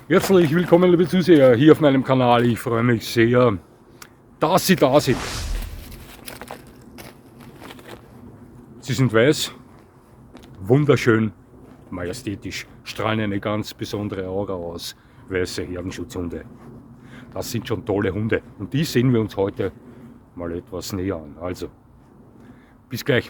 Herzlich willkommen, liebe Zuseher, hier auf meinem Kanal. Ich freue mich sehr, dass Sie da sind. Sie sind weiß, wunderschön, majestätisch, strahlen eine ganz besondere Aura aus. Weiße Herdenschutzhunde. Das sind schon tolle Hunde und die sehen wir uns heute mal etwas näher an. Also, bis gleich.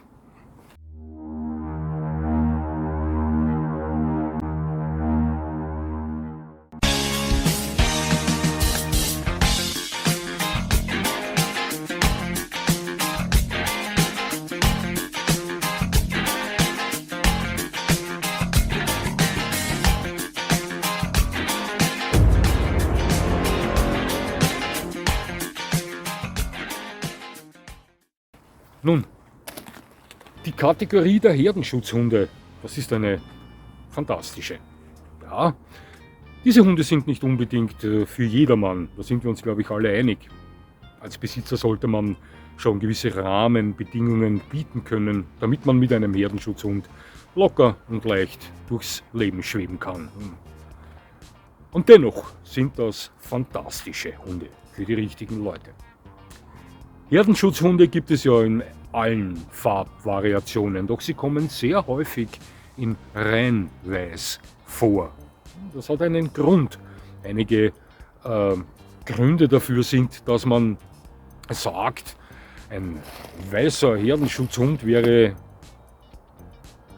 Nun, die Kategorie der Herdenschutzhunde, das ist eine fantastische. Ja, diese Hunde sind nicht unbedingt für jedermann, da sind wir uns, glaube ich, alle einig. Als Besitzer sollte man schon gewisse Rahmenbedingungen bieten können, damit man mit einem Herdenschutzhund locker und leicht durchs Leben schweben kann. Und dennoch sind das fantastische Hunde für die richtigen Leute. Herdenschutzhunde gibt es ja in allen Farbvariationen, doch sie kommen sehr häufig in Reinweiß vor. Das hat einen Grund. Einige Gründe dafür sind, dass man sagt, ein weißer Herdenschutzhund wäre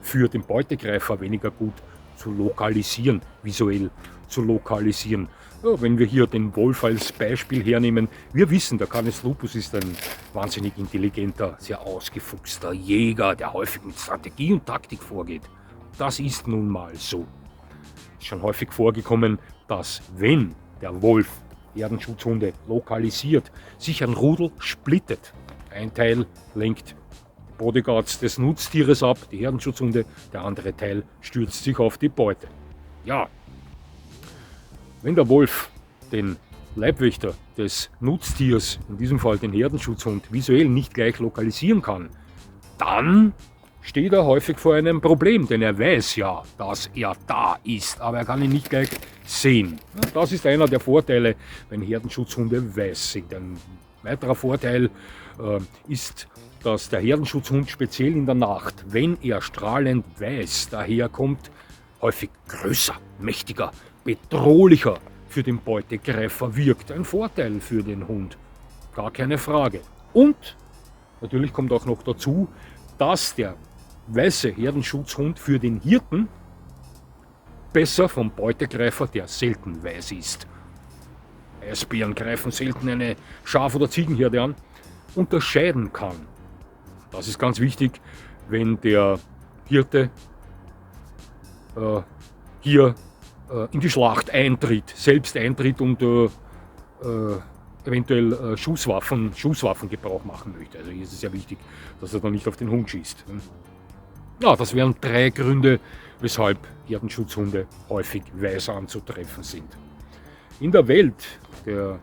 für den Beutegreifer weniger gut zu lokalisieren, visuell zu lokalisieren. Ja, wenn wir hier den Wolf als Beispiel hernehmen, wir wissen, der Canis lupus ist ein wahnsinnig intelligenter, sehr ausgefuchster Jäger, der häufig mit Strategie und Taktik vorgeht. Das ist nun mal so. Es ist schon häufig vorgekommen, dass wenn der Wolf Herdenschutzhunde lokalisiert, sich ein Rudel splittet. Ein Teil lenkt die Bodyguards des Nutztieres ab, die Herdenschutzhunde, der andere Teil stürzt sich auf die Beute. Ja, wenn der Wolf den Leibwächter des Nutztiers, in diesem Fall den Herdenschutzhund, visuell nicht gleich lokalisieren kann, dann steht er häufig vor einem Problem, denn er weiß ja, dass er da ist, aber er kann ihn nicht gleich sehen. Das ist einer der Vorteile, wenn Herdenschutzhunde weiß sind. Ein weiterer Vorteil ist, dass der Herdenschutzhund speziell in der Nacht, wenn er strahlend weiß daherkommt, häufig größer, mächtiger, bedrohlicher für den Beutegreifer wirkt. Ein Vorteil für den Hund, gar keine Frage. Und natürlich kommt auch noch dazu, dass der weiße Herdenschutzhund für den Hirten besser vom Beutegreifer, der selten weiß ist, Eisbären greifen selten eine Schaf- oder Ziegenherde an, unterscheiden kann. Das ist ganz wichtig, wenn der Hirte hier in die Schlacht eintritt, selbst eintritt und eventuell Schusswaffengebrauch machen möchte. Also hier ist es sehr wichtig, dass er dann nicht auf den Hund schießt. Ja, das wären 3 Gründe, weshalb Herdenschutzhunde häufig weiß anzutreffen sind. In der Welt der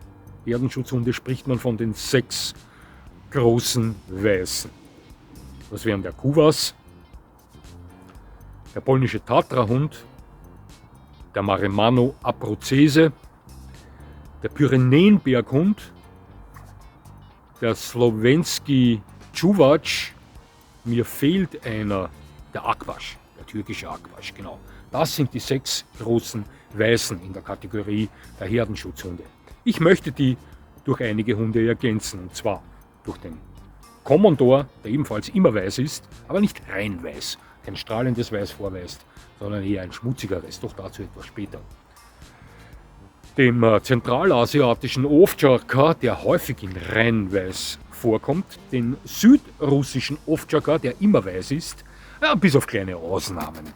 Herdenschutzhunde spricht man von den 6 großen Weißen. Das wären der Kuwas, der polnische Tatrahund, der Maremano Abruzzese, der Pyrenäenberghund, der Slowenski Čuvač, mir fehlt einer, der Akbaş, der türkische Akbaş, genau. Das sind die 6 großen Weißen in der Kategorie der Herdenschutzhunde. Ich möchte die durch einige Hunde ergänzen, und zwar durch den Komondor, der ebenfalls immer weiß ist, aber nicht rein weiß, kein strahlendes Weiß vorweist, sondern eher ein schmutzigeres, doch dazu etwas später. Dem zentralasiatischen Ovtcharka, der häufig in Reinweiß vorkommt, den südrussischen Ovtcharka, der immer weiß ist, ja, bis auf kleine Ausnahmen.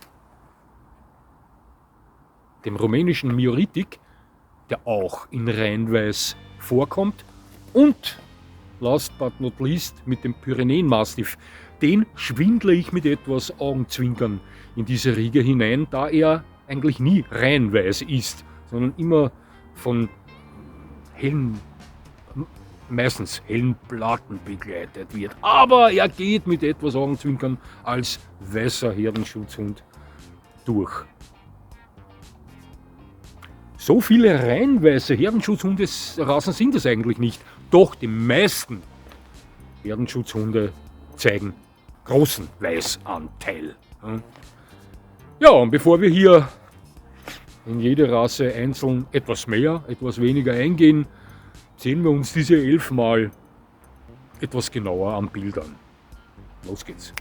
Dem rumänischen Mioritic, der auch in Reinweiß vorkommt, und last but not least mit dem Pyrenäenmastiff. Den schwindle ich mit etwas Augenzwinkern in diese Riege hinein, da er eigentlich nie reinweiß ist, sondern immer von hellen, meistens hellen Platten begleitet wird. Aber er geht mit etwas Augenzwinkern als weißer Herdenschutzhund durch. So viele reinweiße Herdenschutzhunderassen sind es eigentlich nicht. Doch die meisten Herdenschutzhunde zeigen großen Weißanteil. Ja, und bevor wir hier in jede Rasse einzeln etwas mehr, etwas weniger eingehen, sehen wir uns diese 11 mal etwas genauer an Bildern. Los geht's.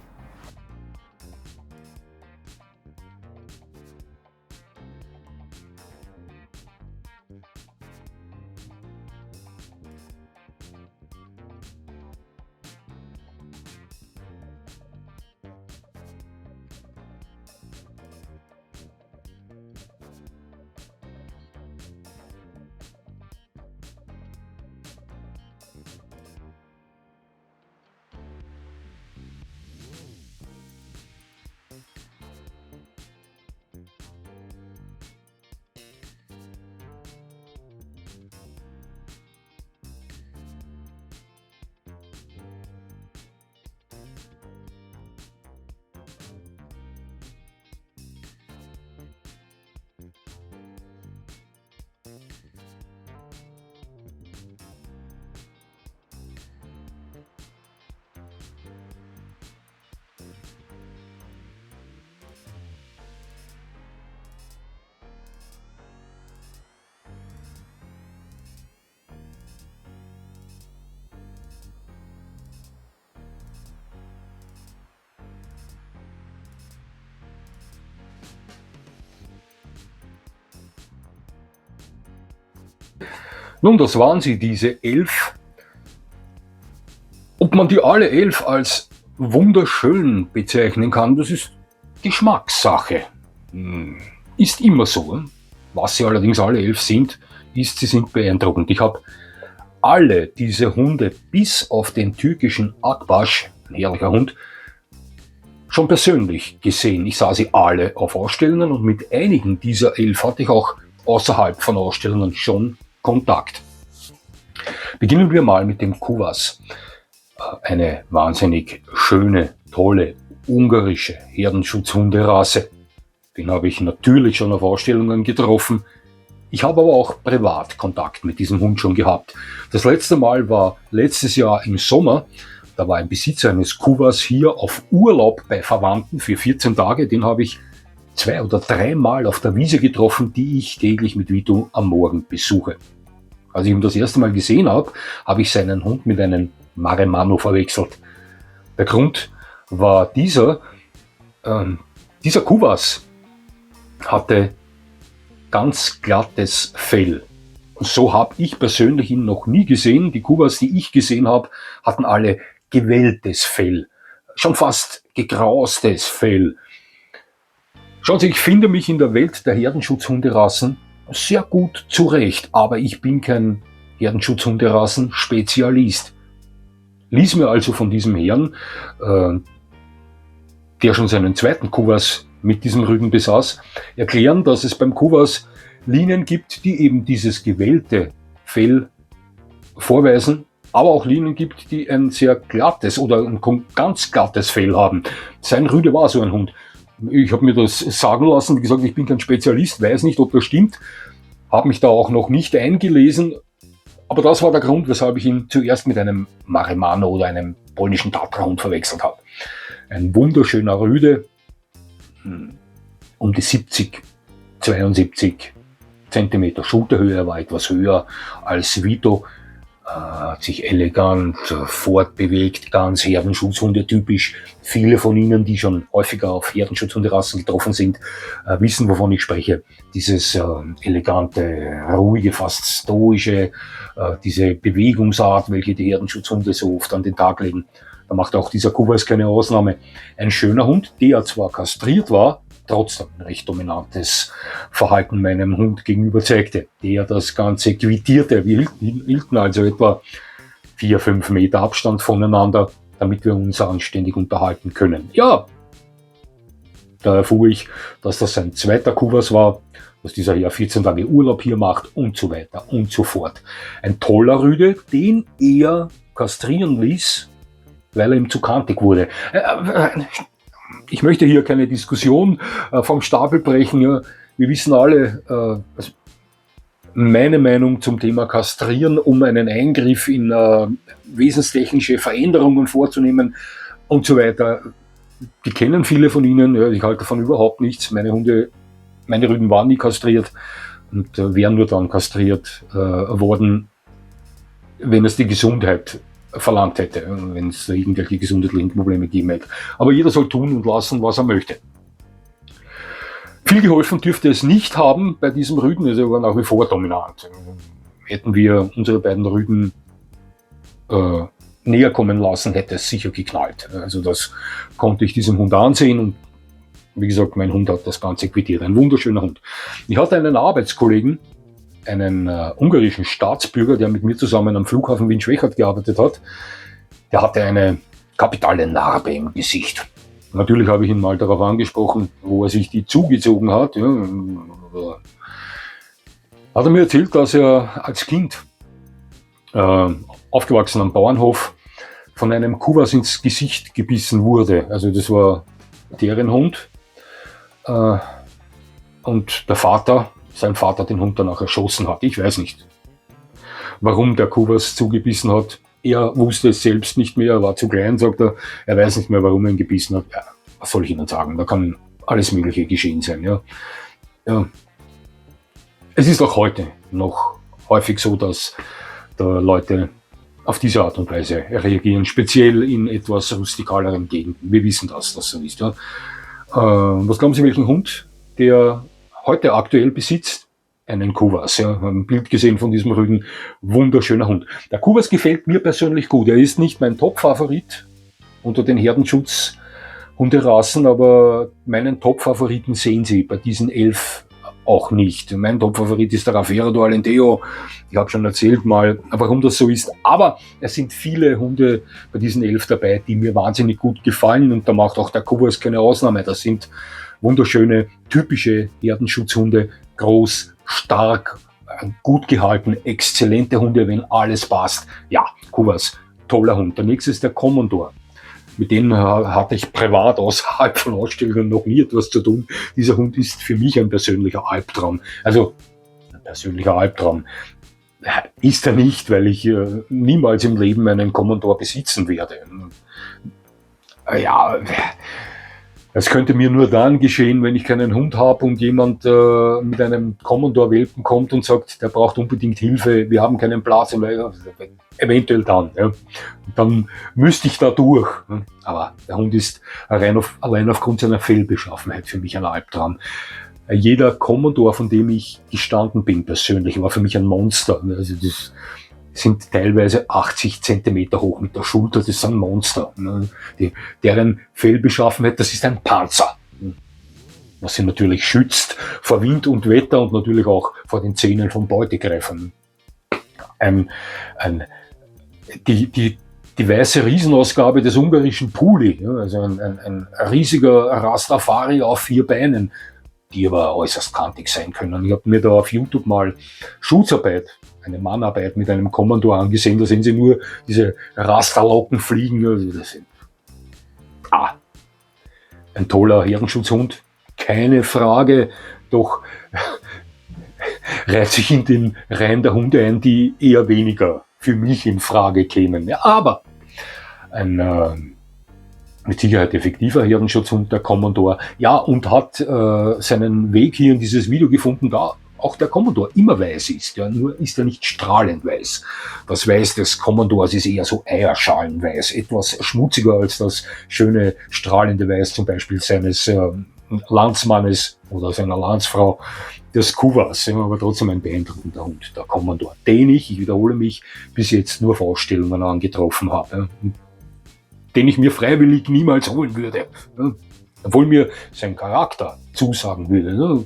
Nun, das waren sie, diese 11. Ob man die alle 11 als wunderschön bezeichnen kann, das ist Geschmackssache. Ist immer so. Was sie allerdings alle 11 sind, ist, sie sind beeindruckend. Ich habe alle diese Hunde, bis auf den türkischen Akbaş, ein herrlicher Hund, schon persönlich gesehen. Ich sah sie alle auf Ausstellungen und mit einigen dieser 11 hatte ich auch außerhalb von Ausstellungen schon Kontakt. Beginnen wir mal mit dem Kuvasz. Eine wahnsinnig schöne, tolle, ungarische Herdenschutzhunderasse. Den habe ich natürlich schon auf Ausstellungen getroffen. Ich habe aber auch privat Kontakt mit diesem Hund schon gehabt. Das letzte Mal war letztes Jahr im Sommer. Da war ein Besitzer eines Kuvasz hier auf Urlaub bei Verwandten für 14 Tage. Den habe ich 2 oder 3 Mal auf der Wiese getroffen, die ich täglich mit Vito am Morgen besuche. Als ich ihn das erste Mal gesehen habe, habe ich seinen Hund mit einem Maremano verwechselt. Der Grund war dieser Kuvasz hatte ganz glattes Fell. So habe ich persönlich ihn noch nie gesehen. Die Kuvasz, die ich gesehen habe, hatten alle gewelltes Fell. Schon fast gegraustes Fell. Schauen Sie, ich finde mich in der Welt der Herdenschutzhunderassen sehr gut zurecht, aber ich bin kein Herdenschutzhunderassen-Spezialist. Ließ mir also von diesem Herrn, der schon seinen zweiten Kuvasz mit diesem Rüden besaß, erklären, dass es beim Kuvasz Linien gibt, die eben dieses gewellte Fell vorweisen, aber auch Linien gibt, die ein sehr glattes oder ein ganz glattes Fell haben. Sein Rüde war so ein Hund. Ich habe mir das sagen lassen, wie gesagt, ich bin kein Spezialist, weiß nicht, ob das stimmt, habe mich da auch noch nicht eingelesen, aber das war der Grund, weshalb ich ihn zuerst mit einem Maremano oder einem polnischen Tatrahund verwechselt habe. Ein wunderschöner Rüde, um die 70, 72 Zentimeter Schulterhöhe, er war etwas höher als Vito, hat sich elegant fortbewegt, ganz Herdenschutzhunde typisch. Viele von Ihnen, die schon häufiger auf Herdenschutzhunderassen getroffen sind, wissen, wovon ich spreche. Dieses elegante, ruhige, fast stoische, diese Bewegungsart, welche die Herdenschutzhunde so oft an den Tag legen. Da macht auch dieser Kuvasz keine Ausnahme. Ein schöner Hund, der zwar kastriert war, trotzdem ein recht dominantes Verhalten meinem Hund gegenüber zeigte, der das Ganze quittierte. Wir hielten also etwa 4-5 Meter Abstand voneinander, damit wir uns anständig unterhalten können. Ja, da erfuhr ich, dass das sein zweiter Kuvasz war, dass dieser Herr 14 Tage Urlaub hier macht und so weiter und so fort. Ein toller Rüde, den er kastrieren ließ, weil er ihm zu kantig wurde. Ich möchte hier keine Diskussion vom Stapel brechen. Ja. Wir wissen alle, Meine Meinung zum Thema Kastrieren, um einen Eingriff in wesenstechnische Veränderungen vorzunehmen und so weiter, die kennen viele von Ihnen. Ja, ich halte davon überhaupt nichts. Meine Rüden waren nie kastriert und wären nur dann kastriert worden, wenn es die Gesundheit verlangt hätte, wenn es irgendwelche gesundheitlichen Probleme gegeben hätte. Aber jeder soll tun und lassen, was er möchte. Viel geholfen dürfte es nicht haben bei diesem Rüden, also er war nach wie vor dominant. Hätten wir unsere beiden Rüden näher kommen lassen, hätte es sicher geknallt. Also das konnte ich diesem Hund ansehen und wie gesagt, mein Hund hat das Ganze quittiert. Ein wunderschöner Hund. Ich hatte einen Arbeitskollegen, einen ungarischen Staatsbürger, der mit mir zusammen am Flughafen Wien-Schwechat gearbeitet hat. Der hatte eine kapitale Narbe im Gesicht. Natürlich habe ich ihn mal darauf angesprochen, wo er sich die zugezogen hat. Ja. Hat er mir erzählt, dass er als Kind, aufgewachsen am Bauernhof, von einem Kuhwas ins Gesicht gebissen wurde. Also das war deren Hund. Und sein Vater den Hund danach erschossen hat. Ich weiß nicht, warum der Kuhwas zugebissen hat. Er wusste es selbst nicht mehr, er war zu klein, sagt er. Er weiß nicht mehr, warum er ihn gebissen hat. Ja, was soll ich Ihnen sagen? Da kann alles Mögliche geschehen sein. Ja. Ja. Es ist auch heute noch häufig so, dass da Leute auf diese Art und Weise reagieren, speziell in etwas rustikaleren Gegenden. Wir wissen, dass das so ist. Ja. Was glauben Sie, welchen Hund der heute aktuell besitzt? Einen Kuhwas. Ja. Ein Bild gesehen von diesem Rüden. Wunderschöner Hund. Der Kuhwas gefällt mir persönlich gut. Er ist nicht mein Top-Favorit unter den Herdenschutzhunderassen, aber meinen Top-Favoriten sehen Sie bei diesen 11 auch nicht. Mein Top-Favorit ist der Raffaello d'Alentejo. Ich habe schon erzählt mal, warum das so ist. Aber es sind viele Hunde bei diesen 11 dabei, die mir wahnsinnig gut gefallen. Und da macht auch der Kuhwas keine Ausnahme. Das sind wunderschöne, typische Herdenschutzhunde. Groß, stark, gut gehalten, exzellente Hunde, wenn alles passt. Ja, Kuhwas, toller Hund. Der nächste ist der Commodore. Mit denen hatte ich privat außerhalb von Ausstellungen noch nie etwas zu tun. Dieser Hund ist für mich ein persönlicher Albtraum. Also, ein persönlicher Albtraum ist er nicht, weil ich niemals im Leben einen Commodore besitzen werde. Ja, es könnte mir nur dann geschehen, wenn ich keinen Hund habe und jemand mit einem Commodore-Welpen kommt und sagt, der braucht unbedingt Hilfe, wir haben keinen Platz. Eventuell dann. Ja. Dann müsste ich da durch. Aber der Hund ist allein aufgrund seiner Fellbeschaffenheit für mich ein Albtraum. Jeder Commodore, von dem ich gestanden bin persönlich, war für mich ein Monster. Also das sind teilweise 80 Zentimeter hoch mit der Schulter, das sind Monster. Deren Fellbeschaffenheit, das ist ein Panzer. Was sie natürlich schützt vor Wind und Wetter und natürlich auch vor den Zähnen von Beutegreifern. Die weiße Riesenausgabe des ungarischen Puli, also ein riesiger Rastafari auf 4 Beinen, die aber äußerst kantig sein können. Ich habe mir da auf YouTube mal Schutzarbeit, eine Mannarbeit mit einem Commodore angesehen, da sehen Sie nur diese Rasterlocken fliegen. Das sind, ein toller Herdenschutzhund, keine Frage, doch reiht sich in den Reihen der Hunde ein, die eher weniger für mich in Frage kämen. Ja, aber ein mit Sicherheit effektiver Herdenschutzhund, der Commodore, ja, und hat seinen Weg hier in dieses Video gefunden, da auch der Commodore immer weiß ist, ja, nur ist er nicht strahlend weiß. Das Weiß des Commodores ist eher so eierschalenweiß, etwas schmutziger als das schöne strahlende Weiß zum Beispiel seines Landsmannes oder seiner Landsfrau, des Kuhwas, ja, aber trotzdem ein beeindruckender Hund, der Commodore, den ich wiederhole mich, bis jetzt nur auf Ausstellungen angetroffen habe, ja, den ich mir freiwillig niemals holen würde, ja, obwohl mir sein Charakter zusagen würde. Ja.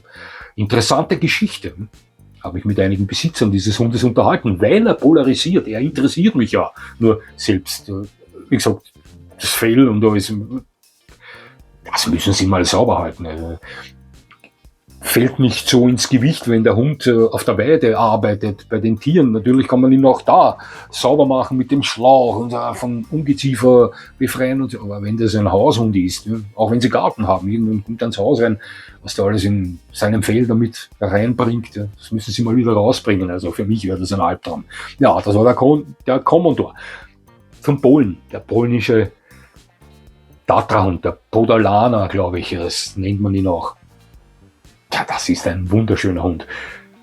Interessante Geschichte. Habe ich mit einigen Besitzern dieses Hundes unterhalten, weil er polarisiert. Er interessiert mich ja. Nur selbst, wie gesagt, das Fell und alles, das müssen Sie mal sauber halten. Also fällt nicht so ins Gewicht, wenn der Hund auf der Weide arbeitet, bei den Tieren. Natürlich kann man ihn auch da sauber machen mit dem Schlauch und von Ungeziefer befreien und so. Aber wenn das ein Haushund ist, ja, auch wenn sie Garten haben, irgendwann kommt ans Haus rein, was der alles in seinem Fell damit reinbringt, ja, das müssen sie mal wieder rausbringen. Also für mich wäre das ein Albtraum. Ja, das war der Commodore. Zum Polen, der polnische Tatrahund, der Podalana, glaube ich, das nennt man ihn auch. Ja, das ist ein wunderschöner Hund.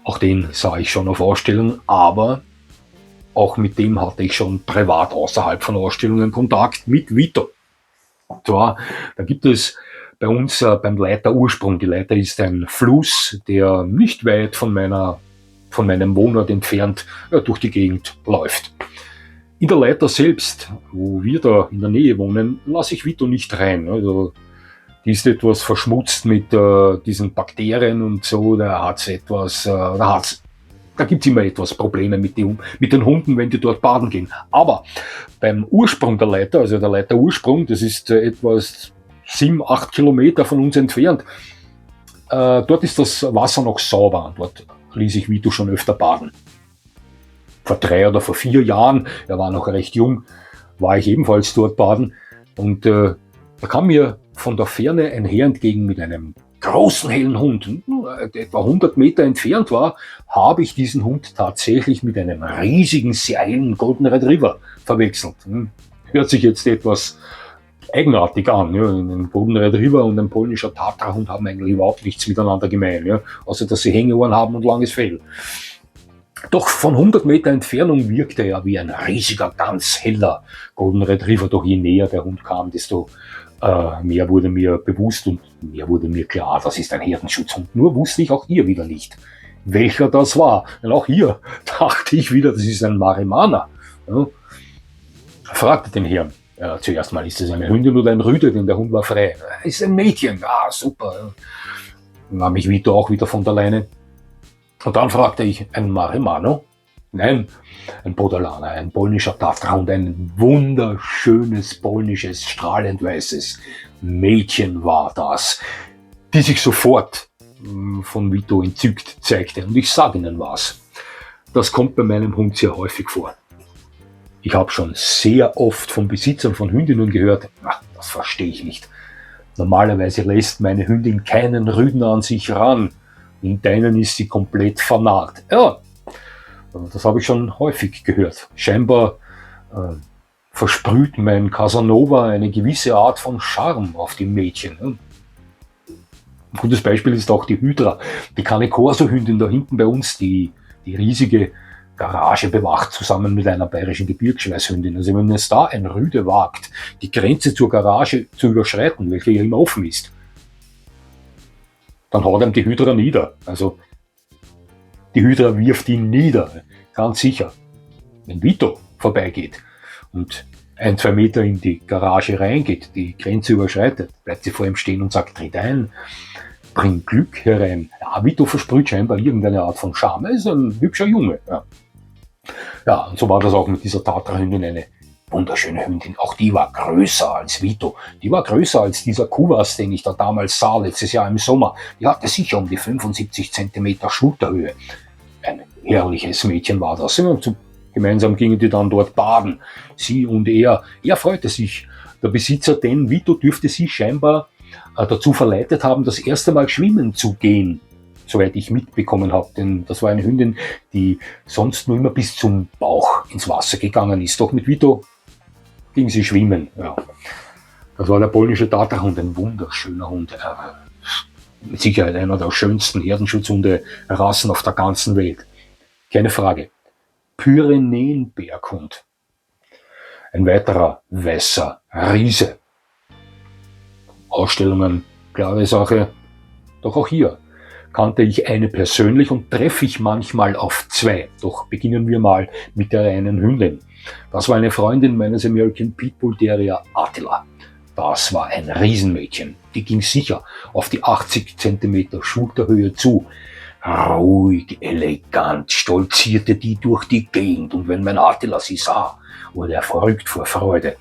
Auch den sah ich schon auf Ausstellungen, aber auch mit dem hatte ich schon privat außerhalb von Ausstellungen Kontakt mit Vito. Und zwar, da gibt es bei uns beim Leiter Ursprung. Die Leiter ist ein Fluss, der nicht weit von meinem Wohnort entfernt durch die Gegend läuft. In der Leiter selbst, wo wir da in der Nähe wohnen, lasse ich Vito nicht rein. Also die ist etwas verschmutzt mit diesen Bakterien und so. Da gibt es immer etwas Probleme mit den Hunden, wenn die dort baden gehen. Aber beim Ursprung der Leiter, also der Leiter Ursprung, das ist etwas 7-8 Kilometer von uns entfernt, dort ist das Wasser noch sauber und dort ließ ich Vito schon öfter baden. Vor 3 oder vor 4 Jahren, er war noch recht jung, war ich ebenfalls dort baden und da kam mir von der Ferne ein Herr entgegen mit einem großen hellen Hund. Etwa 100 Meter entfernt war, habe ich diesen Hund tatsächlich mit einem riesigen, sehr hellen Golden Retriever verwechselt. Hört sich jetzt etwas eigenartig an. Ja. Ein Golden Retriever und ein polnischer Tatrahund haben eigentlich überhaupt nichts miteinander gemein, ja. Außer dass sie Hängeohren haben und langes Fell. Doch von 100 Meter Entfernung wirkte er wie ein riesiger, ganz heller Golden Retriever. Doch je näher der Hund kam, desto mehr wurde mir bewusst und mehr wurde mir klar, das ist ein Herdenschutzhund. Nur wusste ich auch hier wieder nicht, welcher das war. Denn auch hier dachte ich wieder, das ist ein Maremana. Ja. Fragte den Herrn. Zuerst mal, ist das eine Hündin oder ein Rüde, denn der Hund war frei. Ist ein Mädchen. Ah, super. Ja. Dann nahm ich Vito auch wieder von der Leine. Und dann fragte ich, ein Maremano? Nein, ein Podalana, ein polnischer Tatrahund, ein wunderschönes polnisches, strahlend weißes Mädchen war das, die sich sofort von Vito entzückt zeigte. Und ich sage Ihnen was, das kommt bei meinem Hund sehr häufig vor. Ich habe schon sehr oft von Besitzern von Hündinnen gehört, das verstehe ich nicht. Normalerweise lässt meine Hündin keinen Rüden an sich ran. In deinen ist sie komplett vernarrt. Ja, das habe ich schon häufig gehört. Scheinbar versprüht mein Casanova eine gewisse Art von Charme auf die Mädchen. Ein gutes Beispiel ist auch die Hydra, die Cane Corso-Hündin da hinten bei uns, die riesige Garage bewacht, zusammen mit einer bayerischen Gebirgsschweißhündin. Also wenn es da ein Rüde wagt, die Grenze zur Garage zu überschreiten, welche ja immer offen ist, dann haut ihm die Hydra nieder. Also die Hydra wirft ihn nieder, ganz sicher. Wenn Vito vorbeigeht und 1-2 Meter in die Garage reingeht, die Grenze überschreitet, bleibt sie vor ihm stehen und sagt, tritt ein, bring Glück herein. Ja, Vito versprüht scheinbar irgendeine Art von Charme. Er ist ein hübscher Junge. Ja, und so war das auch mit dieser Tatrahündin, eine wunderschöne Hündin. Auch die war größer als Vito. Die war größer als dieser Kuvas, den ich da damals sah, letztes Jahr im Sommer. Die hatte sicher um die 75 Zentimeter Schulterhöhe. Ein herrliches Mädchen war das. Und gemeinsam gingen die dann dort baden. Sie und er. Er freute sich, der Besitzer, denn Vito dürfte sie scheinbar dazu verleitet haben, das erste Mal schwimmen zu gehen. Soweit ich mitbekommen habe, denn das war eine Hündin, die sonst nur immer bis zum Bauch ins Wasser gegangen ist. Doch mit Vito ging sie schwimmen. Ja. Das war der polnische Tatrahund, ein wunderschöner Hund. Mit Sicherheit einer der schönsten Herdenschutzhunde-Rassen auf der ganzen Welt. Keine Frage. Pyrenäenberghund. Ein weiterer weißer Riese. Ausstellungen, klare Sache. Doch auch hier kannte ich eine persönlich und treffe ich manchmal auf 2. Doch beginnen wir mal mit der reinen Hündin. Das war eine Freundin meines American Pitbull Terrier Attila. Das war ein Riesenmädchen. Die ging sicher auf die 80 cm Schulterhöhe zu. Ruhig, elegant stolzierte die durch die Gegend und wenn mein Attila sie sah, wurde er verrückt vor Freude.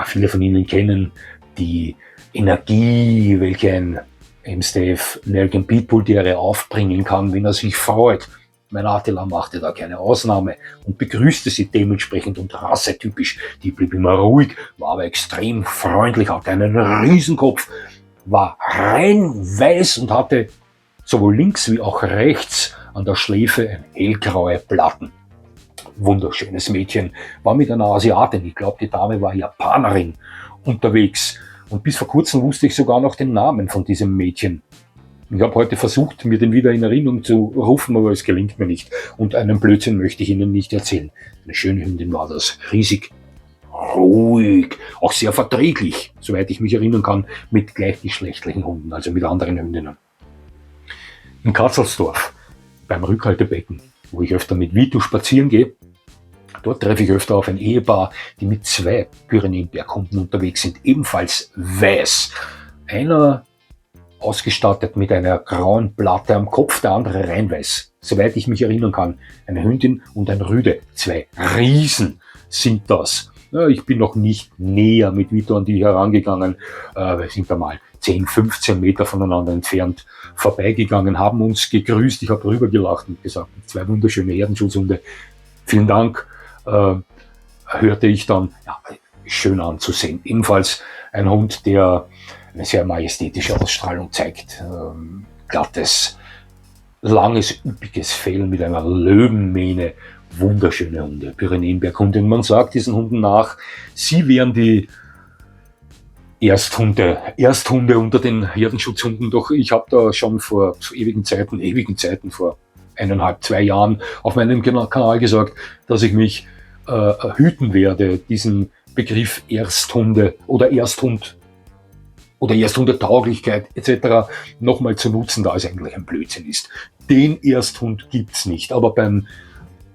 Viele von Ihnen kennen die Energie, welche ein Amstaff American Pitbull Terrier aufbringen kann, wenn er sich freut. Mein Attila machte da keine Ausnahme und begrüßte sie dementsprechend und rassetypisch. Die blieb immer ruhig, war aber extrem freundlich, hatte einen Riesenkopf, war rein weiß und hatte sowohl links wie auch rechts an der Schläfe hellgraue Platten. Wunderschönes Mädchen, war mit einer Asiatin, ich glaube die Dame war Japanerin, unterwegs. Und bis vor kurzem wusste ich sogar noch den Namen von diesem Mädchen. Ich habe heute versucht, mir den wieder in Erinnerung zu rufen, aber es gelingt mir nicht. Und einen Blödsinn möchte ich Ihnen nicht erzählen. Eine schöne Hündin war das, riesig, ruhig, auch sehr verträglich, soweit ich mich erinnern kann, mit gleichgeschlechtlichen Hunden, also mit anderen Hündinnen. In Katzelsdorf, beim Rückhaltebecken, wo ich öfter mit Vito spazieren gehe, dort treffe ich öfter auf ein Ehepaar, die mit 2 Pyrenäenberghunden unterwegs sind, ebenfalls weiß. Einer ausgestattet mit einer grauen Platte am Kopf, der andere rein weiß. Soweit ich mich erinnern kann, eine Hündin und ein Rüde. 2 Riesen sind das. Ja, ich bin noch nicht näher mit Vito an die herangegangen. Wir sind da mal 10, 15 Meter voneinander entfernt vorbeigegangen, haben uns gegrüßt. Ich habe drüber gelacht und gesagt, 2 wunderschöne Herdenschutzhunde. Vielen Dank, hörte ich dann. Ja, schön anzusehen. Ebenfalls ein Hund, der eine sehr majestätische Ausstrahlung zeigt. Glattes, langes, üppiges Fell mit einer Löwenmähne. Wunderschöne Hunde, Pyrenäenberghunde. Und man sagt diesen Hunden nach, sie wären die Ersthunde unter den Herdenschutzhunden. Doch ich habe da schon vor ewigen Zeiten, vor 1,5, 2 Jahren auf meinem Kanal gesagt, dass ich mich hüten werde, diesen Begriff Ersthunde oder Ersthund oder Ersthundetauglichkeit etc. nochmal zu nutzen, da es eigentlich ein Blödsinn ist. Den Ersthund gibt's nicht, aber beim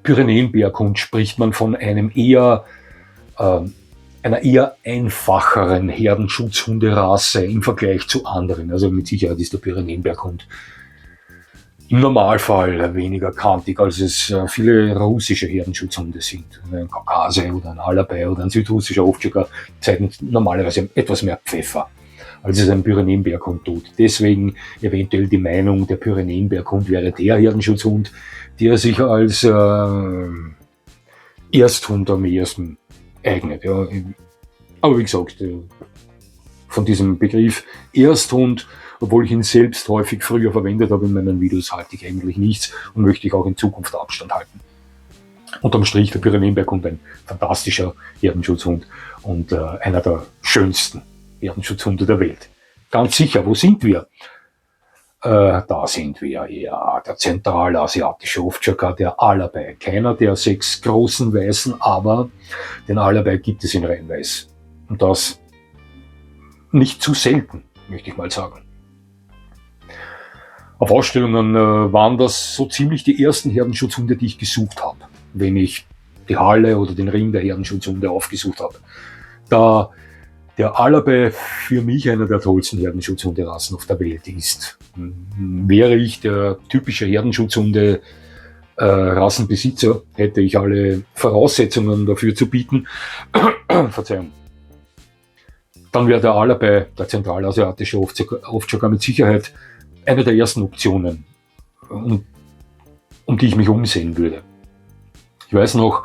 Pyrenäenberghund spricht man von einer eher einfacheren Herdenschutzhunderasse im Vergleich zu anderen. Also mit Sicherheit ist der Pyrenäenberghund im Normalfall weniger kantig, als es viele russische Herdenschutzhunde sind. Ein Kaukase oder ein Alabei oder ein südrussischer Ovtschka zeigen normalerweise etwas mehr Pfeffer, als es ein Pyrenäenberghund tut. Deswegen eventuell die Meinung, der Pyrenäenberghund wäre der Herdenschutzhund, der sich als Ersthund am ehesten eignet. Ja. Aber wie gesagt, von diesem Begriff Ersthund, obwohl ich ihn selbst häufig früher verwendet habe in meinen Videos, halte ich eigentlich nichts und möchte ich auch in Zukunft Abstand halten. Unterm Strich der Pyrenäenberghund ein fantastischer Herdenschutzhund und einer der schönsten Herdenschutzhunde der Welt. Ganz sicher, wo sind wir? Da sind wir, ja, der zentralasiatische Ovtschka, der Alabei. Keiner der 6 großen Weißen, aber den Alabei gibt es in Reinweiß. Und das nicht zu selten, möchte ich mal sagen. Auf Ausstellungen waren das so ziemlich die ersten Herdenschutzhunde, die ich gesucht habe, wenn ich die Halle oder den Ring der Herdenschutzhunde aufgesucht habe. Da der Alabei für mich einer der tollsten Herdenschutzhunderassen auf der Welt ist. Wäre ich der typische Herdenschutzhunde-Rassenbesitzer, hätte ich alle Voraussetzungen dafür zu bieten. Verzeihung. Dann wäre der Alabei, der zentralasiatische Ovtschka, mit Sicherheit eine der ersten Optionen, um die ich mich umsehen würde. Ich weiß noch,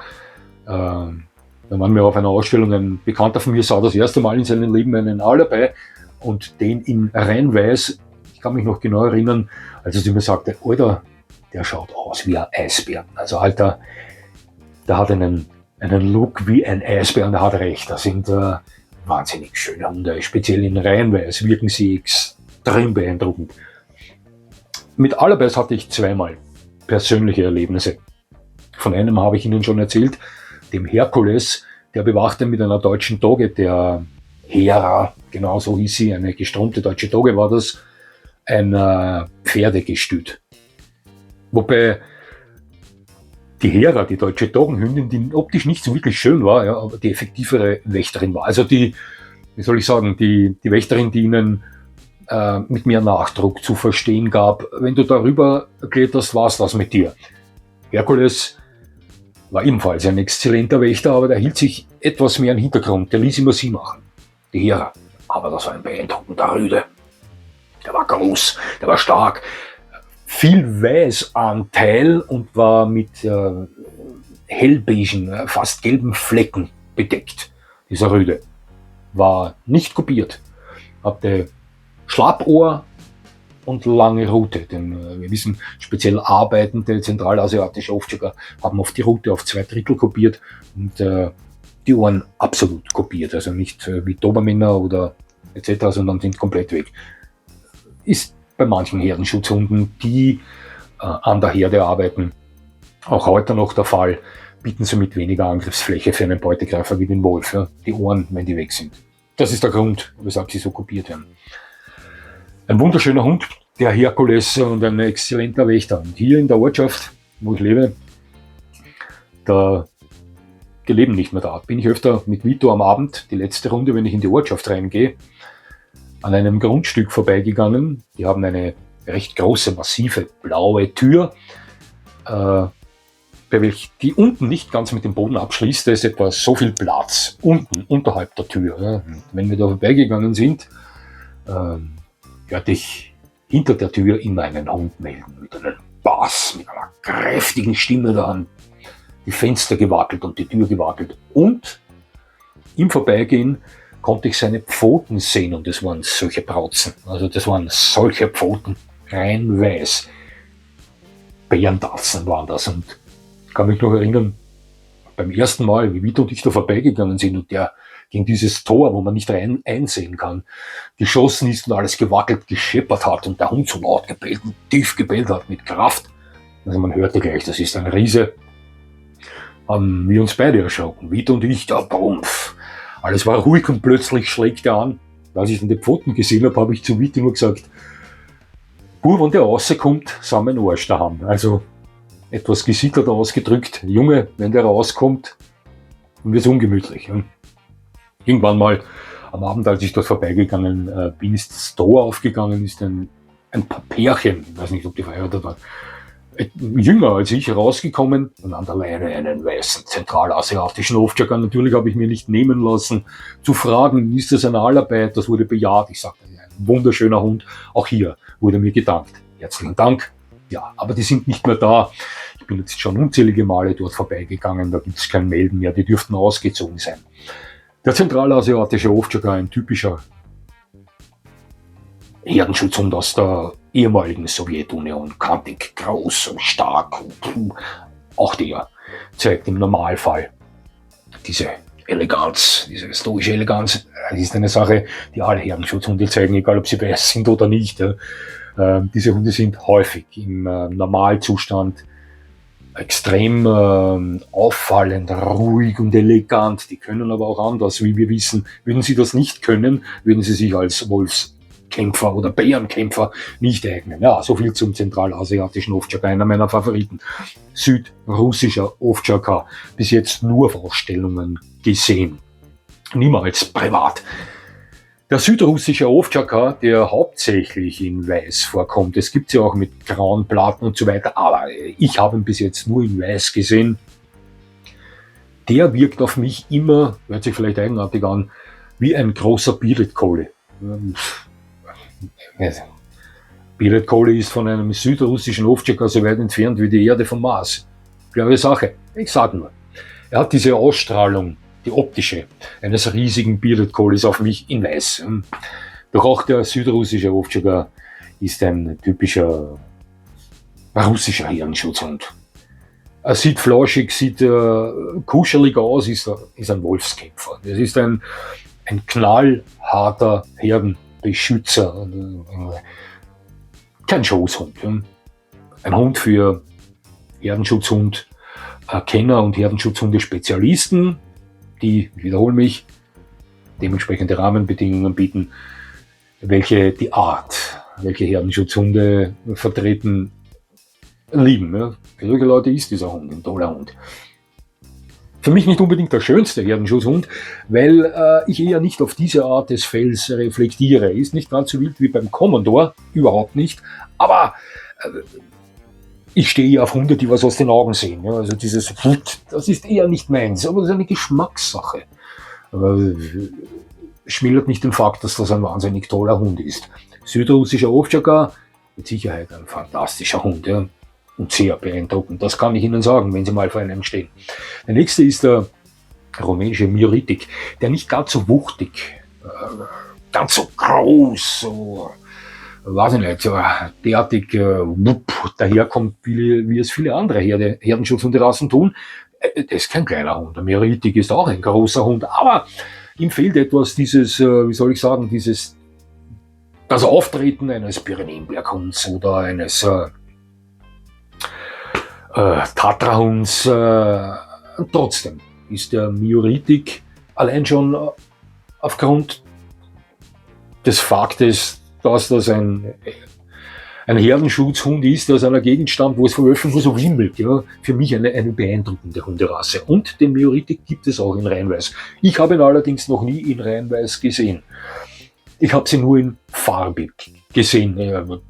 da waren wir auf einer Ausstellung, ein Bekannter von mir sah das erste Mal in seinem Leben einen Alabei und den in Reinweiß. Ich kann mich noch genau erinnern, als er zu mir sagte, Alter, der schaut aus wie ein Eisbär. Also Alter, der hat einen Look wie ein Eisbär und er hat recht. Das sind wahnsinnig schöne Hunde, speziell in Reinweiß wirken sie extrem beeindruckend. Mit Alabais hatte ich 2-mal persönliche Erlebnisse. Von einem habe ich Ihnen schon erzählt, dem Herkules, der bewachte mit einer deutschen Dogge, der Hera, genau so hieß sie, eine gestromte deutsche Dogge war das, ein Pferdegestüt. Wobei die Hera, die deutsche Doggenhündin, die optisch nicht so wirklich schön war, ja, aber die effektivere Wächterin war. Also die Wächterin, die ihnen mit mehr Nachdruck zu verstehen gab, wenn du darüber kletterst, war's das mit dir. Herkules war ebenfalls ein exzellenter Wächter, aber der hielt sich etwas mehr im Hintergrund. Der ließ immer sie machen. Die Hera. Aber das war ein beeindruckender Rüde. Der war war groß, der war stark. Viel Weißanteil und war mit hellbeigen, fast gelben Flecken bedeckt. Dieser Rüde war nicht kopiert. Hatte Schlappohr und lange Rute, denn wir wissen, speziell arbeitende zentralasiatische Ovtcharka haben oft die Rute auf 2/3 kopiert und die Ohren absolut kopiert, also nicht wie Dobermänner oder etc., sondern sind komplett weg. Ist bei manchen Herdenschutzhunden, die an der Herde arbeiten, auch heute noch der Fall, bieten somit weniger Angriffsfläche für einen Beutegreifer wie den Wolf, ja, die Ohren, wenn die weg sind. Das ist der Grund, weshalb sie so kopiert werden. Ein wunderschöner Hund, der Herkules und ein exzellenter Wächter. Und hier in der Ortschaft, wo ich lebe, da leben nicht mehr da. Bin ich öfter mit Vito am Abend, die letzte Runde, wenn ich in die Ortschaft reingehe, an einem Grundstück vorbeigegangen. Die haben eine recht große, massive, blaue Tür, bei welcher die unten nicht ganz mit dem Boden abschließt. Da ist etwa so viel Platz unten, unterhalb der Tür. Ja. Wenn wir da vorbeigegangen sind, hörte ich hinter der Tür immer einen Hund melden, mit einem Bass, mit einer kräftigen Stimme da an die Fenster gewackelt und die Tür gewackelt. Und im Vorbeigehen konnte ich seine Pfoten sehen und es waren solche Brautzen. Also das waren solche Pfoten, rein weiß. Bärendatzen waren das und ich kann mich noch erinnern, beim ersten Mal, wie Vito und ich da vorbeigegangen sind und der gegen dieses Tor, wo man nicht einsehen kann, geschossen ist und alles gewackelt, gescheppert hat und der Hund so laut gebellt und tief gebellt hat mit Kraft. Also man hörte gleich, das ist ein Riese. Haben wir uns beide erschrocken, Vito und ich, da bumpf. Alles war ruhig und plötzlich schlägt er an. Als ich dann die Pfoten gesehen habe, habe ich zu Vito nur gesagt, wenn der rauskommt, sind wir einen Arsch daheim. Also etwas gesittert ausgedrückt, Junge, wenn der rauskommt, dann wird es ungemütlich. Ja. Irgendwann mal am Abend, als ich dort vorbeigegangen bin, ist das Tor aufgegangen, ist ein Pärchen, ich weiß nicht, ob die verheiratet waren, jünger als ich, rausgekommen und an der Leine einen weißen zentralasiatischen Ovtcharka. Natürlich habe ich mir nicht nehmen lassen, zu fragen, ist das eine Allarbeit? Das wurde bejaht. Ich sagte, ein wunderschöner Hund. Auch hier wurde mir gedankt. Herzlichen Dank. Ja, aber die sind nicht mehr da. Ich bin jetzt schon unzählige Male dort vorbeigegangen. Da gibt es kein Melden mehr. Die dürften ausgezogen sein. Der zentralasiatische Ovtcharka, ein typischer Herdenschutzhund aus der ehemaligen Sowjetunion, kantig, groß und stark. Und auch der zeigt im Normalfall diese Eleganz, diese stoische Eleganz. Das ist eine Sache, die alle Herdenschutzhunde zeigen, egal ob sie weiß sind oder nicht. Diese Hunde sind häufig im Normalzustand extrem auffallend, ruhig und elegant. Die können aber auch anders, wie wir wissen. Würden sie das nicht können, würden sie sich als Wolfskämpfer oder Bärenkämpfer nicht eignen. Ja, so viel zum zentralasiatischen Ovtcharka, einer meiner Favoriten. Südrussischer Ovtcharka, bis jetzt nur Vorstellungen gesehen, niemals privat. Der südrussische Ovtcharka, der hauptsächlich in Weiß vorkommt, es gibt sie auch mit grauen Platten und so weiter, aber ich habe ihn bis jetzt nur in Weiß gesehen. Der wirkt auf mich immer, hört sich vielleicht eigenartig an, wie ein großer Bearded Collie. Bearded Collie ist von einem südrussischen Ovtcharka so weit entfernt wie die Erde vom Mars. Klare Sache, ich sage nur. Er hat diese Ausstrahlung, die optische, eines riesigen Bearded Collies auf mich in Weiß. Doch auch der südrussische Ovtcharka ist ein typischer russischer Herdenschutzhund. Er sieht flauschig, sieht kuschelig aus, ist ein Wolfskämpfer. Das ist ein knallharter Herdenbeschützer. Kein Schoßhund. Ein Hund für Herdenschutzhund, Kenner und Herdenschutzhunde-Spezialisten, die, ich wiederhole mich, dementsprechende Rahmenbedingungen bieten, welche die Art, welche Herdenschutzhunde vertreten, lieben. Ja. Für solche Leute ist dieser Hund ein toller Hund. Für mich nicht unbedingt der schönste Herdenschutzhund, weil ich eher nicht auf diese Art des Fells reflektiere. Ist nicht ganz so wild wie beim Commodore, überhaupt nicht, aber ich stehe eher auf Hunde, die was aus den Augen sehen. Ja. Also dieses Wut, das ist eher nicht meins, aber das ist eine Geschmackssache. Aber schmälert nicht den Fakt, dass das ein wahnsinnig toller Hund ist. südrussischer Ovtschaka, mit Sicherheit ein fantastischer Hund, ja, und sehr beeindruckend. Das kann ich Ihnen sagen, wenn Sie mal vor einem stehen. Der nächste ist der rumänische Mioritik, der nicht ganz so wuchtig, ganz so groß, so, weiß ich nicht, so derartig daherkommt, wie es viele andere Herdenschutzhunderassen tun. Das ist kein kleiner Hund. Der Mioritik ist auch ein großer Hund, aber ihm fehlt etwas dieses, wie soll ich sagen, das Auftreten eines Pyrenäenberghunds oder eines Tatrahunds. Trotzdem ist der Mioritik allein schon aufgrund des Faktes, dass das ein Herdenschutzhund ist, der aus einer Gegend stammt, wo es von Öffnen so wimmelt. Ja, für mich eine beeindruckende Hunderasse. Und den Mioritik gibt es auch in Reinweiß. Ich habe ihn allerdings noch nie in Reinweiß gesehen. Ich habe sie nur in farbig gesehen.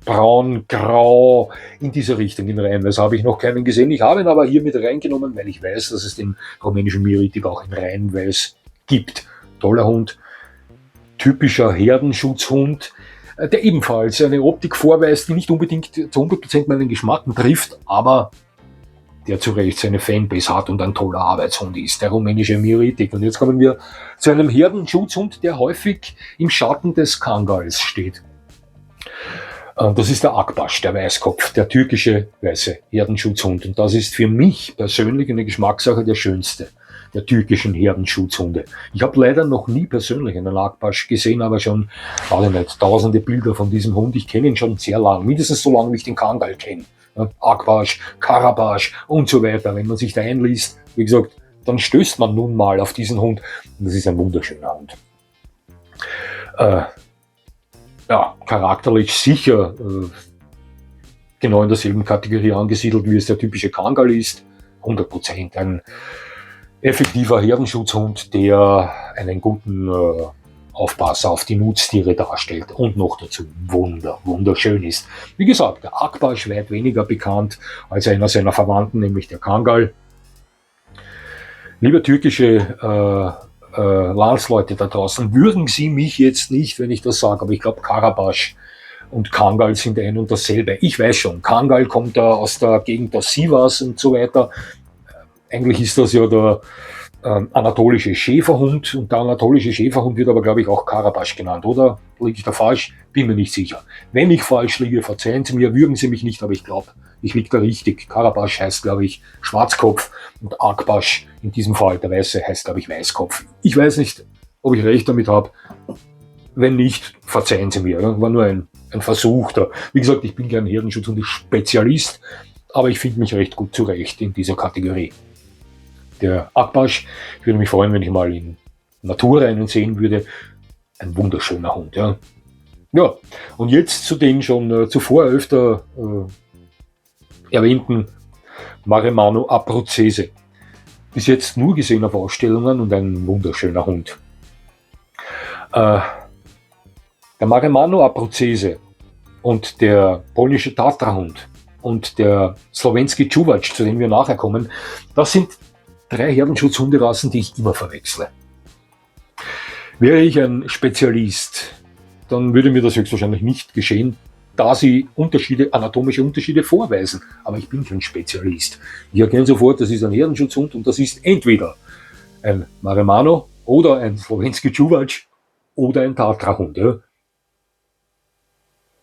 Braun, grau, in dieser Richtung in Reinweiß habe ich noch keinen gesehen. Ich habe ihn aber hier mit reingenommen, weil ich weiß, dass es den rumänischen Mioritik auch in Reinweiß gibt. Toller Hund, typischer Herdenschutzhund, der ebenfalls eine Optik vorweist, die nicht unbedingt zu 100% meinen Geschmack trifft, aber der zu Recht seine Fanbase hat und ein toller Arbeitshund ist, der rumänische Mioritik. Und jetzt kommen wir zu einem Herdenschutzhund, der häufig im Schatten des Kangals steht. Das ist der Akbaş, der Weißkopf, der türkische weiße Herdenschutzhund. Und das ist für mich persönlich eine Geschmackssache der schönste der türkischen Herdenschutzhunde. Ich habe leider noch nie persönlich einen Akbaş gesehen, aber schon, weiß ich nicht, tausende Bilder von diesem Hund. Ich kenne ihn schon sehr lang, mindestens so lange, wie ich den Kangal kenne. Akbaş, Karabaş und so weiter. Wenn man sich da einliest, wie gesagt, dann stößt man nun mal auf diesen Hund. Und das ist ein wunderschöner Hund. Charakterlich sicher genau in derselben Kategorie angesiedelt, wie es der typische Kangal ist. 100% ein effektiver Herdenschutzhund, der einen guten Aufpasser auf die Nutztiere darstellt und noch dazu wunderschön ist. Wie gesagt, der Akbaş weit weniger bekannt als einer seiner Verwandten, nämlich der Kangal. Liebe türkische Landsleute da draußen, würgen Sie mich jetzt nicht, wenn ich das sage, aber ich glaube, Karabaş und Kangal sind ein und dasselbe. Ich weiß schon, Kangal kommt da aus der Gegend der Sivas und so weiter. Eigentlich ist das ja der anatolische Schäferhund und der anatolische Schäferhund wird aber, glaube ich, auch Karabaş genannt, oder? Liege ich da falsch? Bin mir nicht sicher. Wenn ich falsch liege, verzeihen Sie mir, würgen Sie mich nicht, aber ich glaube, ich liege da richtig. Karabaş heißt, glaube ich, Schwarzkopf und Akbaş, in diesem Fall der Weiße, heißt, glaube ich, Weißkopf. Ich weiß nicht, ob ich recht damit habe. Wenn nicht, verzeihen Sie mir. War nur ein Versuch da. Wie gesagt, ich bin kein Herdenschutzhund-Spezialist, aber ich finde mich recht gut zurecht in dieser Kategorie. Der Akbaş, ich würde mich freuen, wenn ich mal in Natur einen sehen würde. Ein wunderschöner Hund, ja. Ja, und jetzt zu den schon zuvor öfter erwähnten Maremano Abruzzese. Bis jetzt nur gesehen auf Ausstellungen und ein wunderschöner Hund. Der Maremano Abruzzese und der polnische Tatrahund und der Slowenski Čuvač, zu dem wir nachher kommen, das sind 3 Herdenschutzhunderassen, die ich immer verwechsle. Wäre ich ein Spezialist, dann würde mir das höchstwahrscheinlich nicht geschehen, da sie anatomische Unterschiede vorweisen. Aber ich bin kein Spezialist. Ich erkenne sofort, das ist ein Herdenschutzhund und das ist entweder ein Maremano oder ein Slowenski Čuvač oder ein Tatrahund. Ja.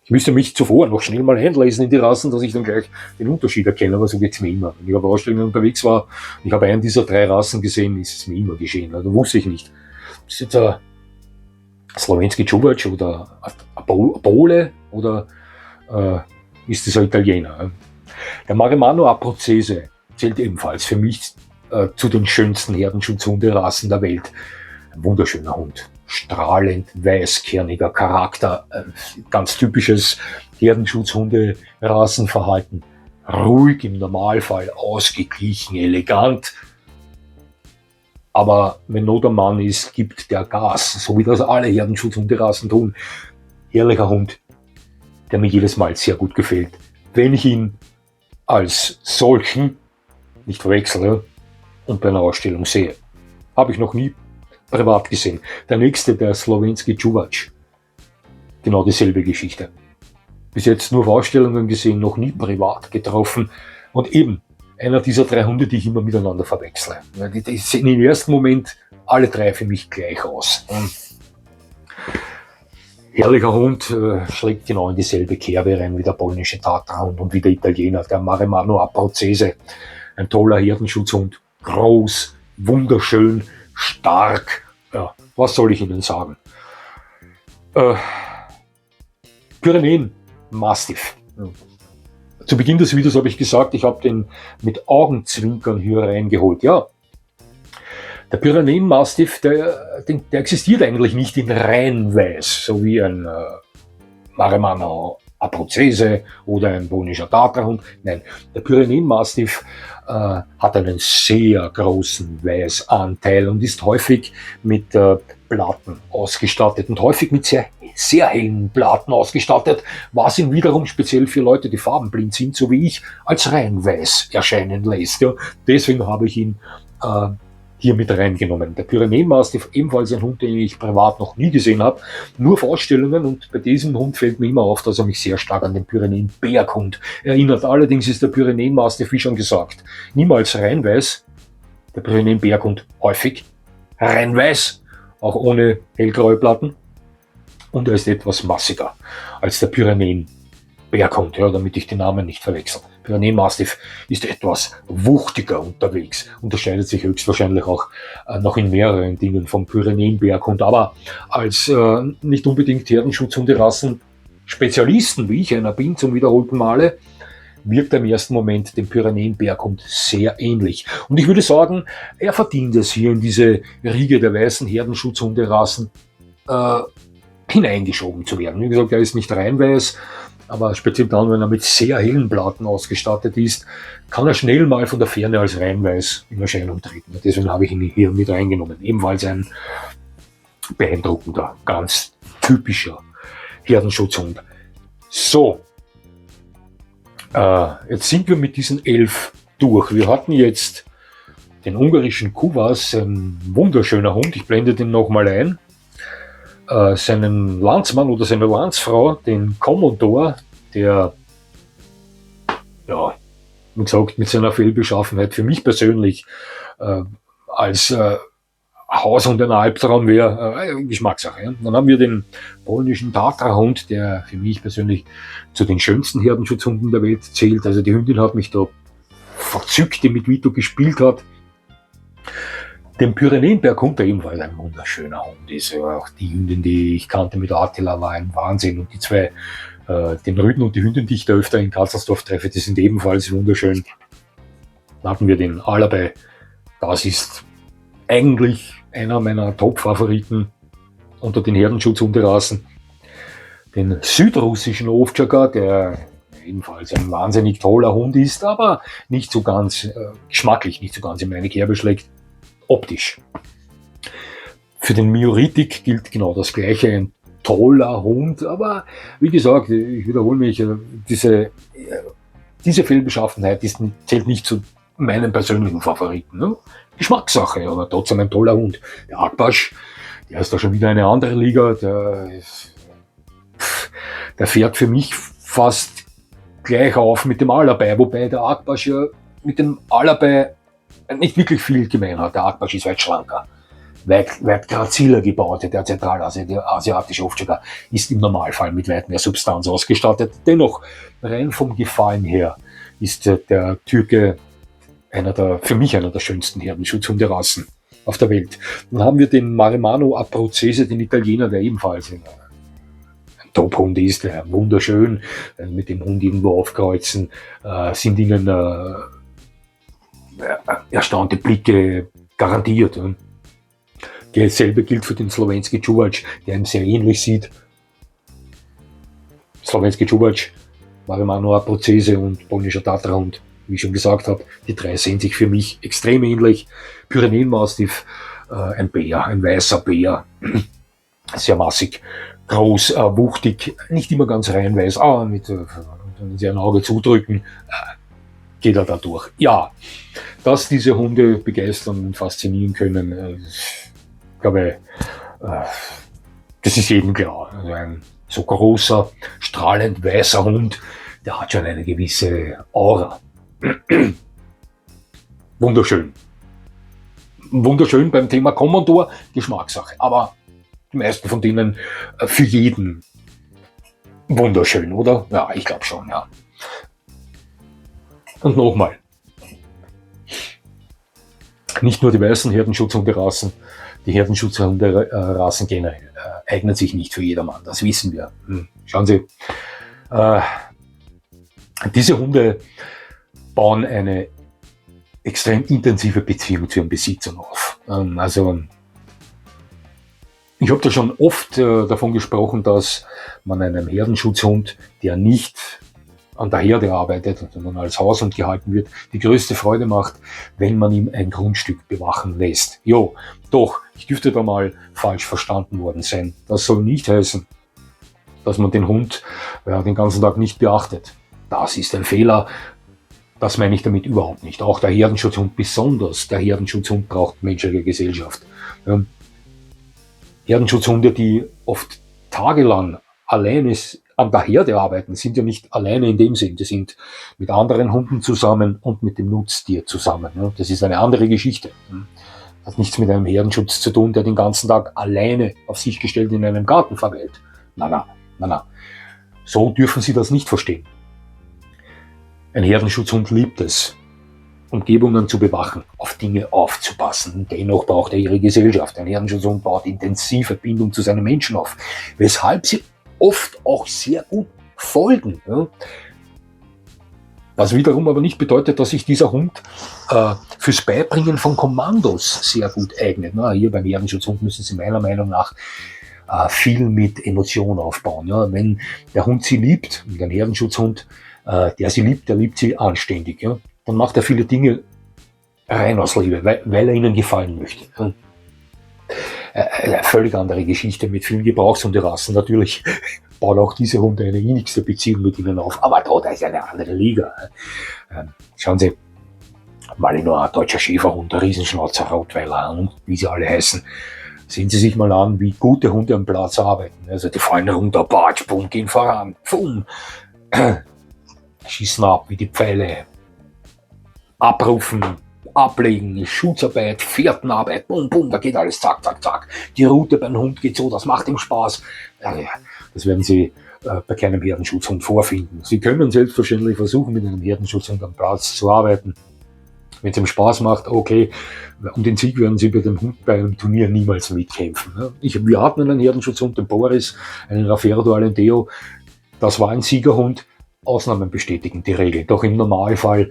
Ich müsste mich zuvor noch schnell mal einlesen in die Rassen, dass ich dann gleich den Unterschied erkenne, aber so geht es mir immer. Wenn ich auf Ausstellungen unterwegs war, ich habe einen dieser 3 Rassen gesehen, ist es mir immer geschehen. Also wusste ich nicht. Ist jetzt ein Slowenski Čuvač oder ein Pole oder ist das ein Italiener? Der Maremano Abruzzese zählt ebenfalls für mich zu den schönsten Herdenschutzhunderassen der Welt. Ein wunderschöner Hund. Strahlend weißkerniger Charakter, ganz typisches Herdenschutzhunde-Rassenverhalten. Ruhig im Normalfall, ausgeglichen, elegant. Aber wenn Not am Mann ist, gibt der Gas, so wie das alle Herdenschutzhunderassen tun. Herrlicher Hund, der mir jedes Mal sehr gut gefällt. Wenn ich ihn als solchen nicht verwechsle und bei einer Ausstellung sehe. Habe ich noch nie privat gesehen. Der nächste, der Slowenski Čuvač. genau dieselbe Geschichte. Bis jetzt nur auf Ausstellungen gesehen, noch nie privat getroffen. Und eben einer dieser 3 Hunde, die ich immer miteinander verwechsle. Die sehen im ersten Moment alle 3 für mich gleich aus. Herrlicher Hund, schlägt genau in dieselbe Kerbe rein wie der polnische Taterhund und wie der Italiener, der Maremano Abruzzese. Ein toller Herdenschutzhund, groß, wunderschön, stark. Ja, was soll ich Ihnen sagen? Pyrenäen Mastiff. Ja. Zu Beginn des Videos habe ich gesagt, ich habe den mit Augenzwinkern hier reingeholt. Ja, der Pyrenäen Mastiff, der existiert eigentlich nicht in rein weiß, so wie ein Maremano Abruzzese oder ein polnischer Taterhund. Nein, der Pyrenäen Mastiff hat einen sehr großen Weißanteil und ist häufig mit Platten ausgestattet und häufig mit sehr hellen Platten ausgestattet, was ihn wiederum speziell für Leute, die farbenblind sind, so wie ich, als rein weiß erscheinen lässt. Ja. Deswegen habe ich ihn hier mit reingenommen. Der Pyrenäen Mastiff, ebenfalls ein Hund, den ich privat noch nie gesehen habe, nur auf Ausstellungen, und bei diesem Hund fällt mir immer auf, dass er mich sehr stark an den Pyrenäen Berghund erinnert. Allerdings ist der Pyrenäen Mastiff, wie schon gesagt, niemals rein weiß. Der Pyrenäen Berghund häufig rein weiß, auch ohne hellgraue Platten. Und er ist etwas massiger als der Pyrenäen Berghund, ja, damit ich die Namen nicht verwechsel. Pyrenäen Mastiff ist etwas wuchtiger unterwegs, unterscheidet sich höchstwahrscheinlich auch noch in mehreren Dingen vom Pyrenäen Berghund, aber als nicht unbedingt Herdenschutzhunderassen Spezialisten, wie ich einer bin, zum wiederholten Male, wirkt er im ersten Moment dem Pyrenäen Berghund sehr ähnlich. Und ich würde sagen, er verdient es, hier in diese Riege der weißen Herdenschutzhunderassen hineingeschoben zu werden. Wie gesagt, er ist nicht rein weiß, aber speziell dann, wenn er mit sehr hellen Platten ausgestattet ist, kann er schnell mal von der Ferne als reinweiß in Erscheinung treten. Deswegen habe ich ihn hier mit reingenommen. Ebenfalls ein beeindruckender, ganz typischer Herdenschutzhund. So, jetzt sind wir mit diesen 11 durch. Wir hatten jetzt den ungarischen Kuwas, ein wunderschöner Hund. Ich blende den nochmal ein. Seinen Landsmann oder seine Landsfrau, den Commodore, der, ja, wie gesagt, mit seiner Fehlbeschaffenheit für mich persönlich als Haushund ein Albtraum wäre, Geschmackssache. Ja. Dann haben wir den polnischen Taterhund, der für mich persönlich zu den schönsten Herdenschutzhunden der Welt zählt. Also die Hündin hat mich da verzückt, die mit Vito gespielt hat. Den Pyrenäen Berghund, der ebenfalls ein wunderschöner Hund ist. Auch die Hündin, die ich kannte mit Attila, war ein Wahnsinn. Und die 2, den Rüden und die Hündin, die ich da öfter in Karlsdorf treffe, die sind ebenfalls wunderschön. Dann hatten wir den Alabay. Das ist eigentlich einer meiner Top-Favoriten unter den Herdenschutzhunderassen. Den südrussischen Ovtschaka, der ebenfalls ein wahnsinnig toller Hund ist, aber nicht so ganz geschmacklich, nicht so ganz in meine Kerbe schlägt. Optisch. Für den Mioritik gilt genau das Gleiche, ein toller Hund, aber wie gesagt, ich wiederhole mich, diese Fehlbeschaffenheit zählt nicht zu meinen persönlichen Favoriten. Ne? Geschmackssache, aber trotzdem ein toller Hund. Der Akbasch, der ist da schon wieder eine andere Liga, der fährt für mich fast gleich auf mit dem Alabay, wobei der Akbasch ja mit dem Alabay nicht wirklich viel gemein hat. Der Akbasch ist weit schlanker, weit graziler gebaut. Der zentralasiatische Ovtschaka ist im Normalfall mit weit mehr Substanz ausgestattet. Dennoch, rein vom Gefallen her, ist der Türke für mich einer der schönsten Herdenschutzhunderassen auf der Welt. Dann haben wir den Maremano Abruzzese, den Italiener, der ebenfalls ein Top-Hund ist, der wunderschön, mit dem Hund irgendwo aufkreuzen, sind ihnen erstaunte Blicke garantiert. Dasselbe gilt für den Slowenski Čuvač, der ihm sehr ähnlich sieht. Slowenski Čuvač, Maremano Abruzzese und polnischer Taterhund, wie ich schon gesagt habe, die 3 sehen sich für mich extrem ähnlich. Pyrenäen Mastiff, ein Bär, ein weißer Bär, sehr massig, groß, wuchtig, nicht immer ganz rein weiß, aber wenn Sie ein Auge zudrücken, geht er da durch. Ja, dass diese Hunde begeistern und faszinieren können, ich glaube, das ist jedem klar. Also ein so großer, strahlend weißer Hund, der hat schon eine gewisse Aura. Wunderschön. Wunderschön beim Thema Commodore, Geschmackssache. Aber die meisten von denen für jeden wunderschön, oder? Ja, ich glaube schon, ja. Und nochmal. Nicht nur die weißen Herdenschutzhunderassen, die Herdenschutzhunderassen generell eignen sich nicht für jedermann, das wissen wir. Schauen Sie, diese Hunde bauen eine extrem intensive Beziehung zu ihren Besitzern auf. Also ich habe da schon oft davon gesprochen, dass man einem Herdenschutzhund, der nicht an der Herde arbeitet, sondern als Haushund gehalten wird, die größte Freude macht, wenn man ihm ein Grundstück bewachen lässt. Jo, doch, ich dürfte da mal falsch verstanden worden sein. Das soll nicht heißen, dass man den Hund den ganzen Tag nicht beachtet. Das ist ein Fehler. Das meine ich damit überhaupt nicht. Auch der Herdenschutzhund, besonders der Herdenschutzhund, braucht menschliche Gesellschaft. Herdenschutzhunde, die oft tagelang alleine an der Herde arbeiten, sind ja nicht alleine in dem Sinn. Die sind mit anderen Hunden zusammen und mit dem Nutztier zusammen. Das ist eine andere Geschichte. Hat nichts mit einem Herdenschutz zu tun, der den ganzen Tag alleine auf sich gestellt in einem Garten verweilt. Na. So dürfen Sie das nicht verstehen. Ein Herdenschutzhund liebt es, Umgebungen zu bewachen, auf Dinge aufzupassen. Dennoch braucht er ihre Gesellschaft. Ein Herdenschutzhund baut intensive Bindung zu seinen Menschen auf, weshalb sie oft auch sehr gut folgen. Was wiederum aber nicht bedeutet, dass sich dieser Hund fürs Beibringen von Kommandos sehr gut eignet. Hier beim Herdenschutzhund müssen Sie meiner Meinung nach viel mit Emotionen aufbauen. Wenn der Hund Sie liebt, ein Herdenschutzhund, der liebt sie anständig, dann macht er viele Dinge rein aus Liebe, weil er ihnen gefallen möchte. Eine völlig andere Geschichte mit vielen Gebrauchshunderassen. Natürlich bauen auch diese Hunde eine innigste Beziehung mit ihnen auf, aber da ist eine andere Liga. Schauen Sie, Malinois, deutscher Schäferhund, Riesenschnauzer, Rottweiler und wie sie alle heißen. Sehen Sie sich mal an, wie gute Hunde am Platz arbeiten. Also die fallen runter, batsch, bumm, gehen voran, pfum. Schießen ab wie die Pfeile, abrufen, ablegen, Schutzarbeit, Fährtenarbeit, bum, bum, da geht alles zack, zack, zack. Die Route beim Hund geht so, das macht ihm Spaß. Das werden Sie bei keinem Herdenschutzhund vorfinden. Sie können selbstverständlich versuchen, mit einem Herdenschutzhund am Platz zu arbeiten. Wenn es ihm Spaß macht, okay, um den Sieg werden Sie bei dem Hund bei einem Turnier niemals mitkämpfen. Wir hatten einen Herdenschutzhund, den Boris, einen Raffaello Alendeo, das war ein Siegerhund. Ausnahmen bestätigen die Regel. Doch im Normalfall,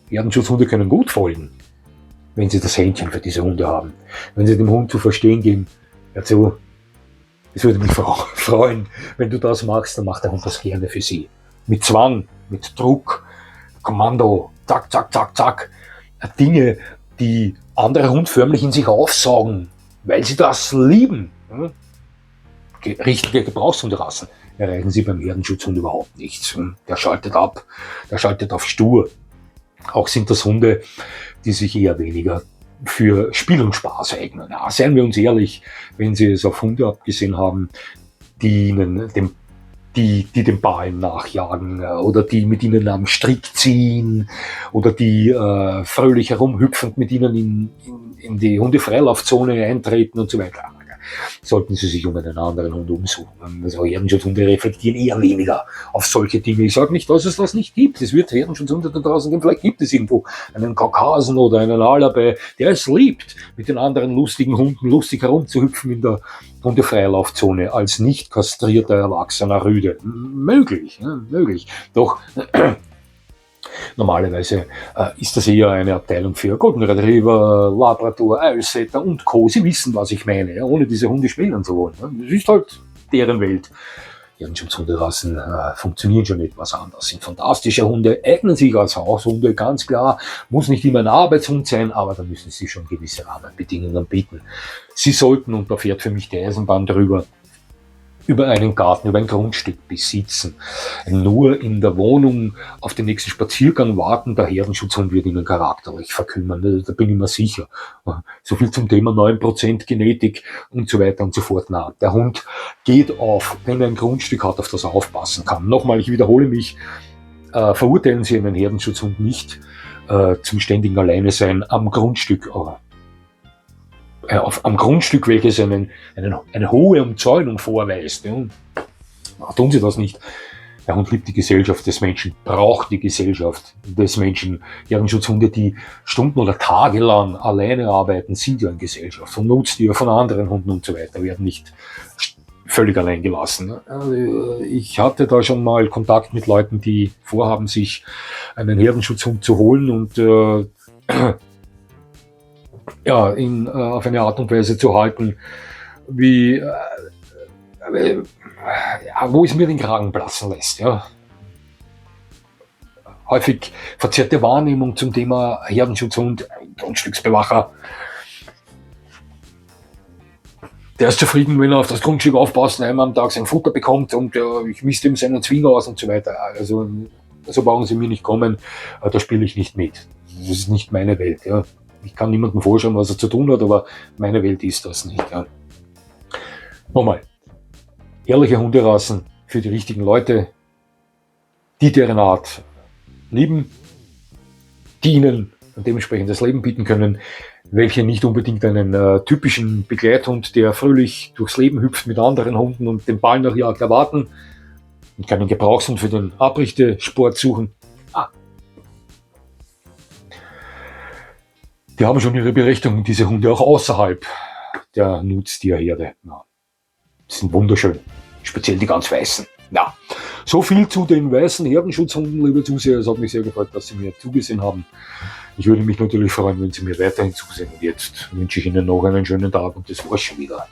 Herdenschutzhunde können gut folgen, wenn sie das Händchen für diese Hunde haben. Wenn sie dem Hund zu verstehen geben, es würde mich freuen, wenn du das machst, dann macht der Hund das gerne für sie. Mit Zwang, mit Druck, Kommando, zack, zack, zack, zack. Dinge, die andere Hunde förmlich in sich aufsaugen, weil sie das lieben. Richtige Gebrauchshunderassen erreichen Sie beim Herdenschutzhund überhaupt nichts. Der schaltet ab, der schaltet auf stur. Auch sind das Hunde, die sich eher weniger für Spiel und Spaß eignen. Seien wir uns ehrlich, wenn Sie es auf Hunde abgesehen haben, die den Ballen nachjagen oder die mit ihnen am Strick ziehen oder die fröhlich herumhüpfend mit ihnen in die Hundefreilaufzone eintreten und so weiter. Sollten Sie sich um einen anderen Hund umsuchen. Also Herdenschutzhunde reflektieren eher weniger auf solche Dinge. Ich sage nicht, dass es das nicht gibt. Es wird Herdenschutzhunde da draußen geben. Vielleicht gibt es irgendwo einen Kaukasen oder einen Alabay, der es liebt, mit den anderen lustigen Hunden lustig herumzuhüpfen in der Hundefreilaufzone als nicht kastrierter erwachsener Rüde. Möglich. Doch normalerweise ist das eher eine Abteilung für Golden Retriever, Labrador, Eilsetter und Co. Sie wissen, was ich meine, ohne diese Hunde spielen zu wollen. Das ist halt deren Welt. Herdenschutzhunderassen funktionieren schon etwas anders, sind fantastische Hunde, eignen sich als Haushunde, ganz klar, muss nicht immer ein Arbeitshund sein, aber da müssen sie schon gewisse Rahmenbedingungen bieten. Sie sollten, und da fährt für mich die Eisenbahn drüber, über einen Garten, über ein Grundstück besitzen, nur in der Wohnung auf den nächsten Spaziergang warten, der Herdenschutzhund wird ihnen charakterlich verkümmern, da bin ich mir sicher. So viel zum Thema 9% Genetik und so weiter und so fort. Na, der Hund geht auf, wenn er ein Grundstück hat, auf das er aufpassen kann. Nochmal, ich wiederhole mich, verurteilen Sie einen Herdenschutzhund nicht zum ständigen Alleinesein am Grundstück, am Grundstück, welches eine hohe Umzäunung vorweist. Ja. Tun Sie das nicht. Der Hund liebt die Gesellschaft des Menschen, braucht die Gesellschaft des Menschen. Herdenschutzhunde, die Stunden oder Tage lang alleine arbeiten, sind ja in Gesellschaft. Von Nutztier, von anderen Hunden und so weiter, werden nicht völlig allein gelassen. Ich hatte da schon mal Kontakt mit Leuten, die vorhaben, sich einen Herdenschutzhund zu holen und ihn auf eine Art und Weise zu halten, wie wo es mir den Kragen platzen lässt. Ja. Häufig verzerrte Wahrnehmung zum Thema Herdenschutzhund, Grundstücksbewacher. Der ist zufrieden, wenn er auf das Grundstück aufpasst, einmal am Tag sein Futter bekommt und ich misst ihm seinen Zwinger aus und so weiter. Also so brauchen Sie mir nicht kommen, da spiele ich nicht mit. Das ist nicht meine Welt. Ja. Ich kann niemandem vorschreiben, was er zu tun hat, aber meine Welt ist das nicht. Ja. Nochmal, herrliche Hunderassen für die richtigen Leute, die deren Art lieben, die ihnen dementsprechend das Leben bieten können, welche nicht unbedingt einen typischen Begleithund, der fröhlich durchs Leben hüpft mit anderen Hunden und den Ball nach Jagd erwarten und keinen Gebrauchshund für den Abrichtesport suchen. Die haben schon ihre Berechtigung, diese Hunde auch außerhalb der Nutztierherde. Ja, die sind wunderschön, speziell die ganz weißen. Ja, so viel zu den weißen Herdenschutzhunden, liebe Zuseher. Es hat mich sehr gefreut, dass Sie mir zugesehen haben. Ich würde mich natürlich freuen, wenn Sie mir weiterhin zusehen. Und jetzt wünsche ich Ihnen noch einen schönen Tag und das war's schon wieder.